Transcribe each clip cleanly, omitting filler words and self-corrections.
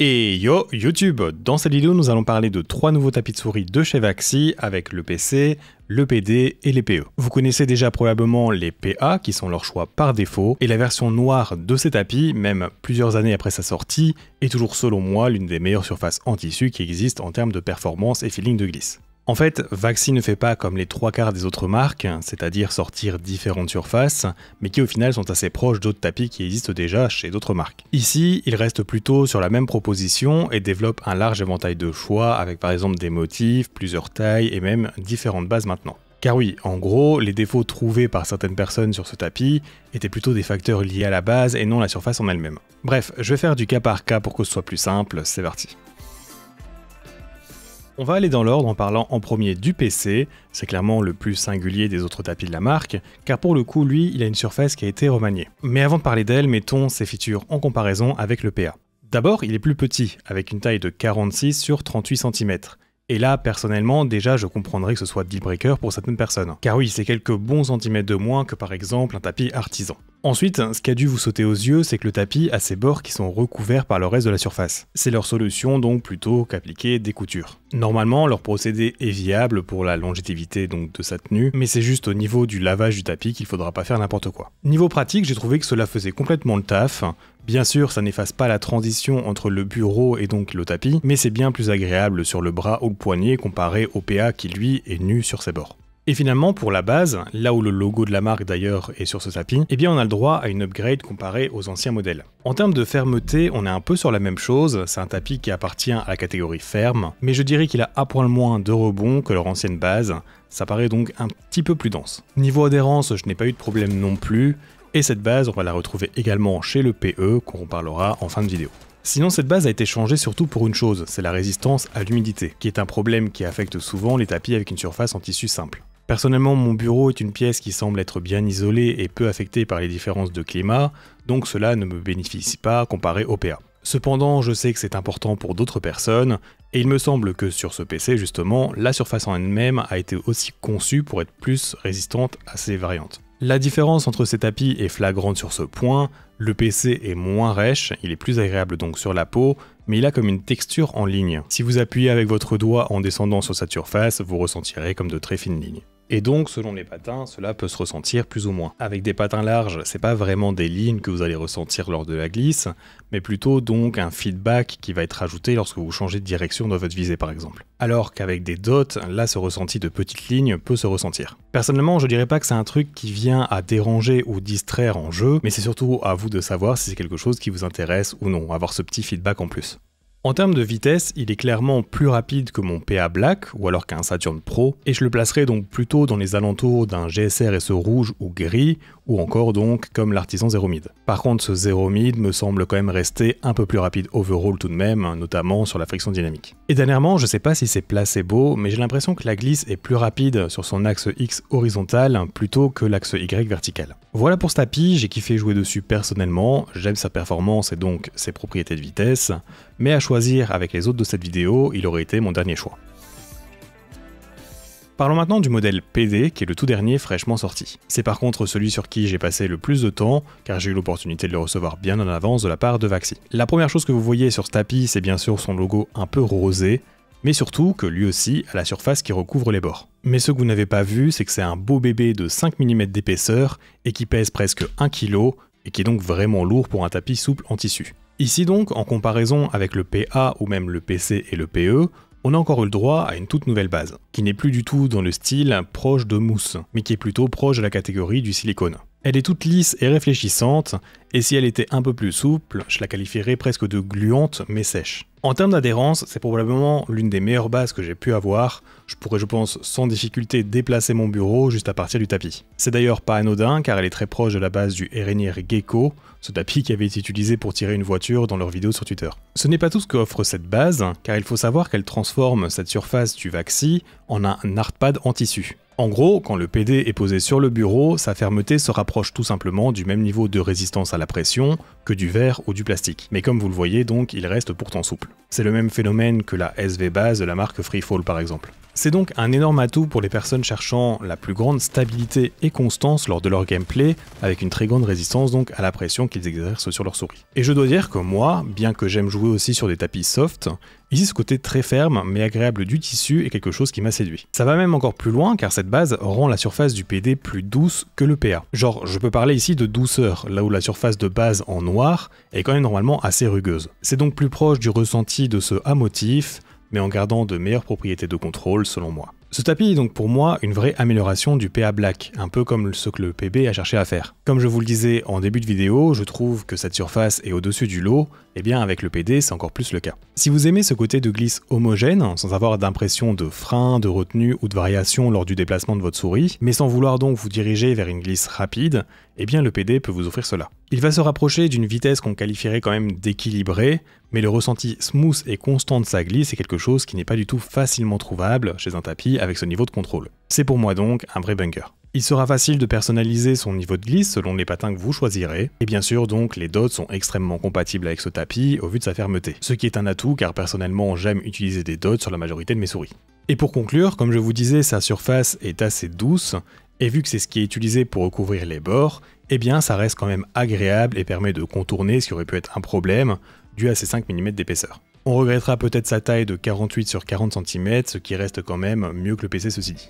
Et yo YouTube, dans cette vidéo nous allons parler de 3 nouveaux tapis de souris de chez Vaxi avec le PC, le PD et les PE. Vous connaissez déjà probablement les PA qui sont leur choix par défaut et la version noire de ces tapis, même plusieurs années après sa sortie, est toujours selon moi l'une des meilleures surfaces en tissu qui existent en termes de performance et feeling de glisse. En fait, Vaxi ne fait pas comme les 3/4 des autres marques, c'est-à-dire sortir différentes surfaces, mais qui au final sont assez proches d'autres tapis qui existent déjà chez d'autres marques. Ici, il reste plutôt sur la même proposition et développe un large éventail de choix avec par exemple des motifs, plusieurs tailles et même différentes bases maintenant. Car oui, en gros, les défauts trouvés par certaines personnes sur ce tapis étaient plutôt des facteurs liés à la base et non la surface en elle-même. Bref, je vais faire du cas par cas pour que ce soit plus simple, c'est parti. On va aller dans l'ordre en parlant en premier du PC, c'est clairement le plus singulier des autres tapis de la marque, car pour le coup lui, il a une surface qui a été remaniée. Mais avant de parler d'elle, mettons ses features en comparaison avec le PA. D'abord, il est plus petit, avec une taille de 46 sur 38 cm. Et là, personnellement, déjà, je comprendrais que ce soit deal breaker pour certaines personnes. Car oui, c'est quelques bons centimètres de moins que par exemple un tapis artisan. Ensuite, ce qui a dû vous sauter aux yeux, c'est que le tapis a ses bords qui sont recouverts par le reste de la surface. C'est leur solution donc plutôt qu'appliquer des coutures. Normalement, leur procédé est viable pour la longévité donc de sa tenue, mais c'est juste au niveau du lavage du tapis qu'il faudra pas faire n'importe quoi. Niveau pratique, j'ai trouvé que cela faisait complètement le taf. Bien sûr, ça n'efface pas la transition entre le bureau et donc le tapis, mais c'est bien plus agréable sur le bras ou le poignet comparé au PA qui lui est nu sur ses bords. Et finalement, pour la base, là où le logo de la marque d'ailleurs est sur ce tapis, eh bien on a le droit à une upgrade comparée aux anciens modèles. En termes de fermeté, on est un peu sur la même chose, c'est un tapis qui appartient à la catégorie ferme, mais je dirais qu'il a un point moins de rebond que leur ancienne base, ça paraît donc un petit peu plus dense. Niveau adhérence, je n'ai pas eu de problème non plus, et cette base, on va la retrouver également chez le PE, qu'on parlera en fin de vidéo. Sinon, cette base a été changée surtout pour une chose, c'est la résistance à l'humidité, qui est un problème qui affecte souvent les tapis avec une surface en tissu simple. Personnellement, mon bureau est une pièce qui semble être bien isolée et peu affectée par les différences de climat, donc cela ne me bénéficie pas comparé au PA. Cependant, je sais que c'est important pour d'autres personnes, et il me semble que sur ce PC justement, la surface en elle-même a été aussi conçue pour être plus résistante à ces variantes. La différence entre ces tapis est flagrante sur ce point, le PC est moins rêche, il est plus agréable donc sur la peau, mais il a comme une texture en ligne. Si vous appuyez avec votre doigt en descendant sur sa surface, vous ressentirez comme de très fines lignes. Et donc, selon les patins, cela peut se ressentir plus ou moins. Avec des patins larges, c'est pas vraiment des lignes que vous allez ressentir lors de la glisse, mais plutôt donc un feedback qui va être ajouté lorsque vous changez de direction dans votre visée par exemple. Alors qu'avec des dots, là ce ressenti de petites lignes peut se ressentir. Personnellement, je dirais pas que c'est un truc qui vient à déranger ou distraire en jeu, mais c'est surtout à vous de savoir si c'est quelque chose qui vous intéresse ou non, avoir ce petit feedback en plus. En termes de vitesse, il est clairement plus rapide que mon PA Black ou alors qu'un Saturn Pro, et je le placerai donc plutôt dans les alentours d'un GSR SE rouge ou gris, ou encore donc comme l'artisan Zero Mid. Par contre, ce Zero Mid me semble quand même rester un peu plus rapide overall tout de même, notamment sur la friction dynamique. Et dernièrement, je sais pas si c'est placebo, mais j'ai l'impression que la glisse est plus rapide sur son axe X horizontal plutôt que l'axe Y vertical. Voilà pour ce tapis, j'ai kiffé jouer dessus personnellement, j'aime sa performance et donc ses propriétés de vitesse, mais à choisir avec les autres de cette vidéo, il aurait été mon dernier choix. Parlons maintenant du modèle PD, qui est le tout dernier fraîchement sorti. C'est par contre celui sur qui j'ai passé le plus de temps, car j'ai eu l'opportunité de le recevoir bien en avance de la part de Vaxi. La première chose que vous voyez sur ce tapis, c'est bien sûr son logo un peu rosé, mais surtout que lui aussi a la surface qui recouvre les bords. Mais ce que vous n'avez pas vu, c'est que c'est un beau bébé de 5 mm d'épaisseur, et qui pèse presque 1 kg, et qui est donc vraiment lourd pour un tapis souple en tissu. Ici donc, en comparaison avec le PA ou même le PC et le PE, on a encore eu le droit à une toute nouvelle base, qui n'est plus du tout dans le style proche de mousse, mais qui est plutôt proche de la catégorie du silicone. Elle est toute lisse et réfléchissante, et si elle était un peu plus souple, je la qualifierais presque de gluante mais sèche. En termes d'adhérence, c'est probablement l'une des meilleures bases que j'ai pu avoir, je pourrais je pense sans difficulté déplacer mon bureau juste à partir du tapis. C'est d'ailleurs pas anodin car elle est très proche de la base du Renier Gecko, ce tapis qui avait été utilisé pour tirer une voiture dans leur vidéo sur Twitter. Ce n'est pas tout ce qu'offre cette base, car il faut savoir qu'elle transforme cette surface du Vaxi en un hardpad en tissu. En gros, quand le PD est posé sur le bureau, sa fermeté se rapproche tout simplement du même niveau de résistance à la pression que du verre ou du plastique. Mais comme vous le voyez donc, il reste pourtant souple. C'est le même phénomène que la SV base de la marque Freefall par exemple. C'est donc un énorme atout pour les personnes cherchant la plus grande stabilité et constance lors de leur gameplay, avec une très grande résistance donc à la pression qu'ils exercent sur leur souris. Et je dois dire que moi, bien que j'aime jouer aussi sur des tapis soft, ici ce côté très ferme mais agréable du tissu est quelque chose qui m'a séduit. Ça va même encore plus loin car cette base rend la surface du PD plus douce que le PA. Genre, je peux parler ici de douceur, là où la surface de base en noir est quand même normalement assez rugueuse. C'est donc plus proche du ressenti de ce A-motif, mais en gardant de meilleures propriétés de contrôle selon moi. Ce tapis est donc pour moi une vraie amélioration du PA Black, un peu comme ce que le PB a cherché à faire. Comme je vous le disais en début de vidéo, je trouve que cette surface est au-dessus du lot, et bien avec le PD c'est encore plus le cas. Si vous aimez ce côté de glisse homogène, sans avoir d'impression de frein, de retenue ou de variation lors du déplacement de votre souris, mais sans vouloir donc vous diriger vers une glisse rapide, eh bien le PD peut vous offrir cela. Il va se rapprocher d'une vitesse qu'on qualifierait quand même d'équilibrée, mais le ressenti smooth et constant de sa glisse est quelque chose qui n'est pas du tout facilement trouvable chez un tapis avec ce niveau de contrôle. C'est pour moi donc un vrai bunker. Il sera facile de personnaliser son niveau de glisse selon les patins que vous choisirez, et bien sûr donc les dots sont extrêmement compatibles avec ce tapis au vu de sa fermeté, ce qui est un atout car personnellement j'aime utiliser des dots sur la majorité de mes souris. Et pour conclure, comme je vous disais, sa surface est assez douce, et vu que c'est ce qui est utilisé pour recouvrir les bords, eh bien ça reste quand même agréable et permet de contourner ce qui aurait pu être un problème dû à ses 5 mm d'épaisseur. On regrettera peut-être sa taille de 48 sur 40 cm, ce qui reste quand même mieux que le PC ceci dit.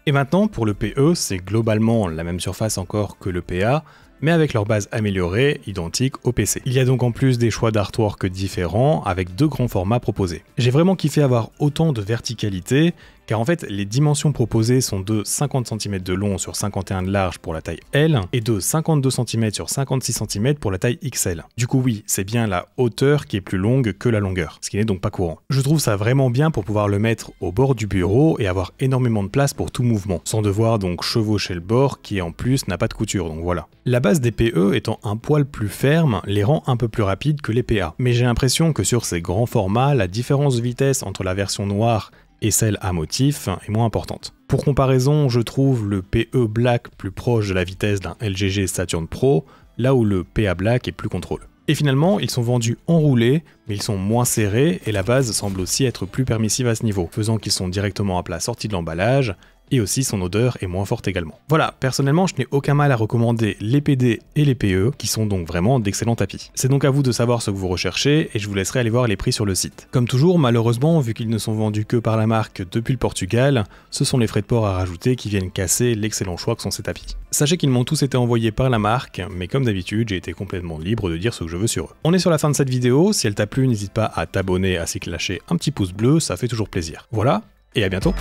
Et maintenant pour le PE, c'est globalement la même surface encore que le PA, mais avec leur base améliorée, identique au PC. Il y a donc en plus des choix d'artwork différents, avec 2 grands formats proposés. J'ai vraiment kiffé avoir autant de verticalité, car en fait les dimensions proposées sont de 50 cm de long sur 51 de large pour la taille L, et de 52 cm sur 56 cm pour la taille XL. Du coup oui, c'est bien la hauteur qui est plus longue que la longueur, ce qui n'est donc pas courant. Je trouve ça vraiment bien pour pouvoir le mettre au bord du bureau et avoir énormément de place pour tout mouvement, sans devoir donc chevaucher le bord qui en plus n'a pas de couture, donc voilà. La base des PE étant un poil plus ferme, les rend un peu plus rapides que les PA, mais j'ai l'impression que sur ces grands formats, la différence de vitesse entre la version noire et celle à motif est moins importante. Pour comparaison, je trouve le PE Black plus proche de la vitesse d'un LGG Saturn Pro, là où le PA Black est plus contrôle. Et finalement, ils sont vendus enroulés, mais ils sont moins serrés et la base semble aussi être plus permissive à ce niveau, faisant qu'ils sont directement à plat sortis de l'emballage, et aussi son odeur est moins forte également. Voilà, personnellement je n'ai aucun mal à recommander les PD et les PE, qui sont donc vraiment d'excellents tapis. C'est donc à vous de savoir ce que vous recherchez, et je vous laisserai aller voir les prix sur le site. Comme toujours, malheureusement, vu qu'ils ne sont vendus que par la marque depuis le Portugal, ce sont les frais de port à rajouter qui viennent casser l'excellent choix que sont ces tapis. Sachez qu'ils m'ont tous été envoyés par la marque, mais comme d'habitude, j'ai été complètement libre de dire ce que je veux sur eux. On est sur la fin de cette vidéo, si elle t'a plu, n'hésite pas à t'abonner ainsi que lâcher un petit pouce bleu, ça fait toujours plaisir. Voilà, et à bientôt.